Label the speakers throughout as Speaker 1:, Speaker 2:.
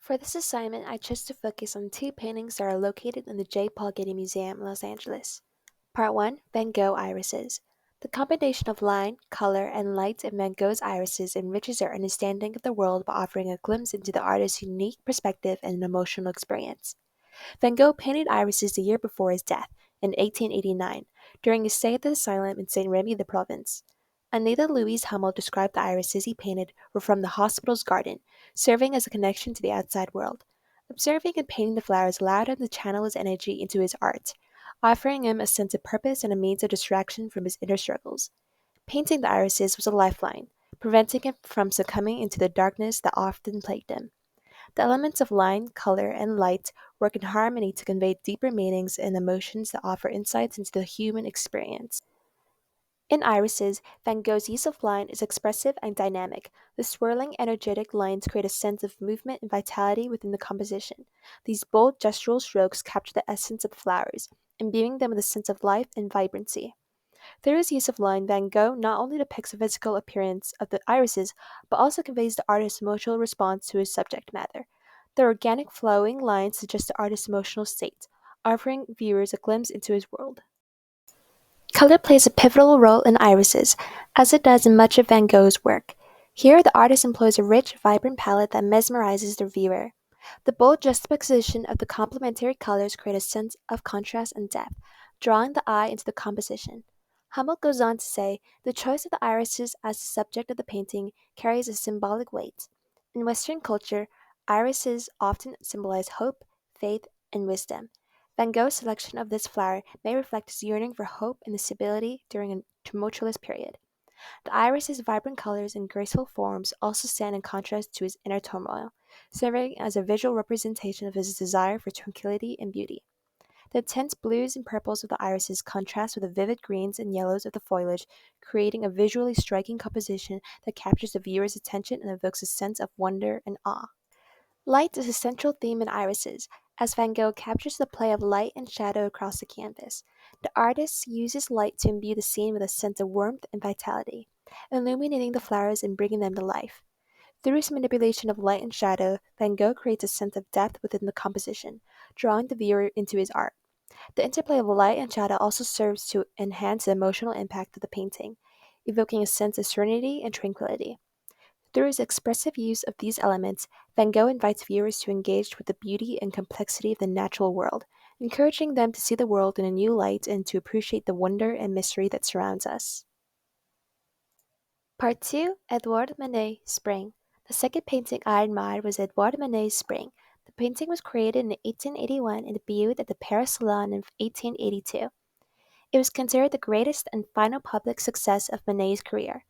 Speaker 1: For this assignment, I chose to focus on two paintings that are located in the J. Paul Getty Museum in Los Angeles. Part 1, Van Gogh Irises. The combination of line, color, and light in Van Gogh's irises enriches our understanding of the world by offering a glimpse into the artist's unique perspective and emotional experience. Van Gogh painted irises the year before his death, in 1889, during his stay at the asylum in St. Remy de Provence. Anita Louise Hummel described the irises he painted were from the hospital's garden, serving as a connection to the outside world. Observing and painting the flowers allowed him to channel his energy into his art, offering him a sense of purpose and a means of distraction from his inner struggles. Painting the irises was a lifeline, preventing him from succumbing into the darkness that often plagued him. The elements of line, color, and light work in harmony to convey deeper meanings and emotions that offer insights into the human experience. In irises, Van Gogh's use of line is expressive and dynamic. The swirling, energetic lines create a sense of movement and vitality within the composition. These bold gestural strokes capture the essence of the flowers, imbuing them with a sense of life and vibrancy. Through his use of line, Van Gogh not only depicts the physical appearance of the irises, but also conveys the artist's emotional response to his subject matter. The organic flowing lines suggest the artist's emotional state, offering viewers a glimpse into his world. Color plays a pivotal role in irises, as it does in much of Van Gogh's work. Here, the artist employs a rich, vibrant palette that mesmerizes the viewer. The bold juxtaposition of the complementary colors create a sense of contrast and depth, drawing the eye into the composition. Hummel goes on to say, the choice of the irises as the subject of the painting carries a symbolic weight. In Western culture, irises often symbolize hope, faith, and wisdom. Van Gogh's selection of this flower may reflect his yearning for hope and stability during a tumultuous period. The iris's vibrant colors and graceful forms also stand in contrast to his inner turmoil, serving as a visual representation of his desire for tranquility and beauty. The intense blues and purples of the irises contrast with the vivid greens and yellows of the foliage, creating a visually striking composition that captures the viewer's attention and evokes a sense of wonder and awe. Light is a central theme in irises, as Van Gogh captures the play of light and shadow across the canvas. The artist uses light to imbue the scene with a sense of warmth and vitality, illuminating the flowers and bringing them to life. Through his manipulation of light and shadow, Van Gogh creates a sense of depth within the composition, drawing the viewer into his art. The interplay of light and shadow also serves to enhance the emotional impact of the painting, evoking a sense of serenity and tranquility. Through his expressive use of these elements, Van Gogh invites viewers to engage with the beauty and complexity of the natural world, encouraging them to see the world in a new light and to appreciate the wonder and mystery that surrounds us. Part 2, Edouard Manet, Spring. The second painting I admired was Edouard Manet's Spring. The painting was created in 1881 and debuted at the Paris Salon in 1882. It was considered the greatest and final public success of Manet's career.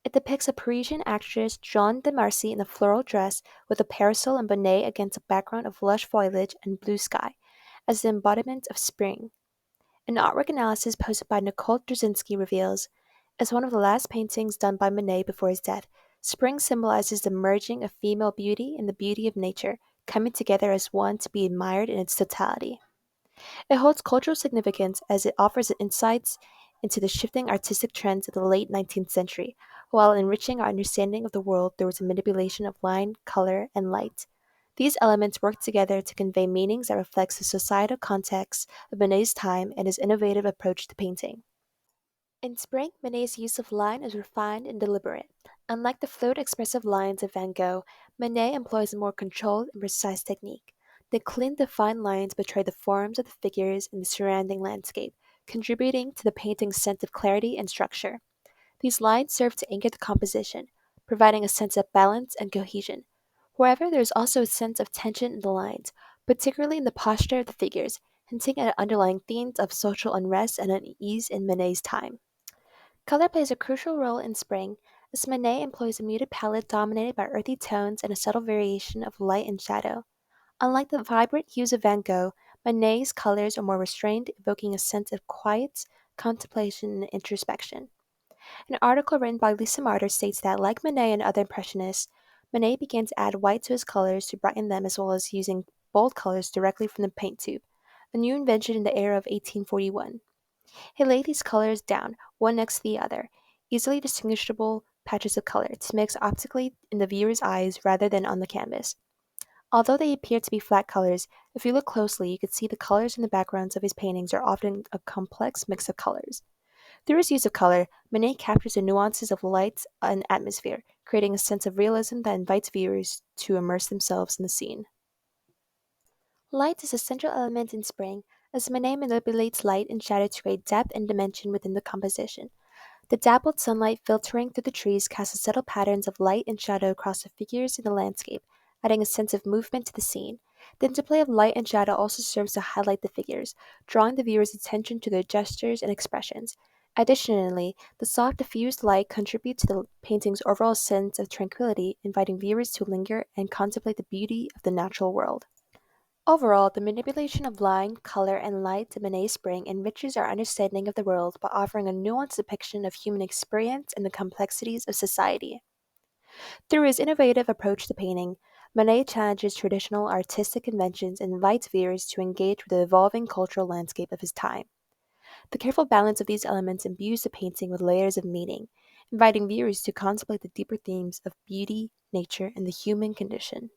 Speaker 1: It depicts a Parisian actress, Jeanne de Marcy, in a floral dress with a parasol and bonnet against a background of lush foliage and blue sky, as the embodiment of spring. An artwork analysis posted by Nicole Drzezinski reveals, as one of the last paintings done by Manet before his death, spring symbolizes the merging of female beauty and the beauty of nature, coming together as one to be admired in its totality. It holds cultural significance as it offers insights into the shifting artistic trends of the late 19th century, while enriching our understanding of the world through its manipulation of line, color, and light. These elements work together to convey meanings that reflects the societal context of Manet's time and his innovative approach to painting. In Spring, Manet's use of line is refined and deliberate. Unlike the fluid, expressive lines of Van Gogh, Manet employs a more controlled and precise technique. The clean, defined lines portray the forms of the figures in the surrounding landscape, contributing to the painting's sense of clarity and structure. These lines serve to anchor the composition, providing a sense of balance and cohesion. However, there is also a sense of tension in the lines, particularly in the posture of the figures, hinting at underlying themes of social unrest and unease in Manet's time. Color plays a crucial role in Spring, as Manet employs a muted palette dominated by earthy tones and a subtle variation of light and shadow. Unlike the vibrant hues of Van Gogh, Manet's colors are more restrained, evoking a sense of quiet contemplation and introspection. An article written by Lisa Martyr states that, like Manet and other Impressionists, Manet began to add white to his colors to brighten them as well as using bold colors directly from the paint tube, a new invention in the era of 1841. He laid these colors down, one next to the other, easily distinguishable patches of color, to mix optically in the viewer's eyes rather than on the canvas. Although they appear to be flat colors, if you look closely, you can see the colors in the backgrounds of his paintings are often a complex mix of colors. Through his use of color, Manet captures the nuances of light and atmosphere, creating a sense of realism that invites viewers to immerse themselves in the scene. Light is a central element in Spring, as Manet manipulates light and shadow to create depth and dimension within the composition. The dappled sunlight filtering through the trees casts subtle patterns of light and shadow across the figures in the landscape, adding a sense of movement to the scene. The interplay of light and shadow also serves to highlight the figures, drawing the viewer's attention to their gestures and expressions. Additionally, the soft diffused light contributes to the painting's overall sense of tranquility, inviting viewers to linger and contemplate the beauty of the natural world. Overall, the manipulation of line, color, and light in Manet's Spring enriches our understanding of the world by offering a nuanced depiction of human experience and the complexities of society. Through his innovative approach to painting, Manet challenges traditional artistic conventions and invites viewers to engage with the evolving cultural landscape of his time. The careful balance of these elements imbues the painting with layers of meaning, inviting viewers to contemplate the deeper themes of beauty, nature, and the human condition.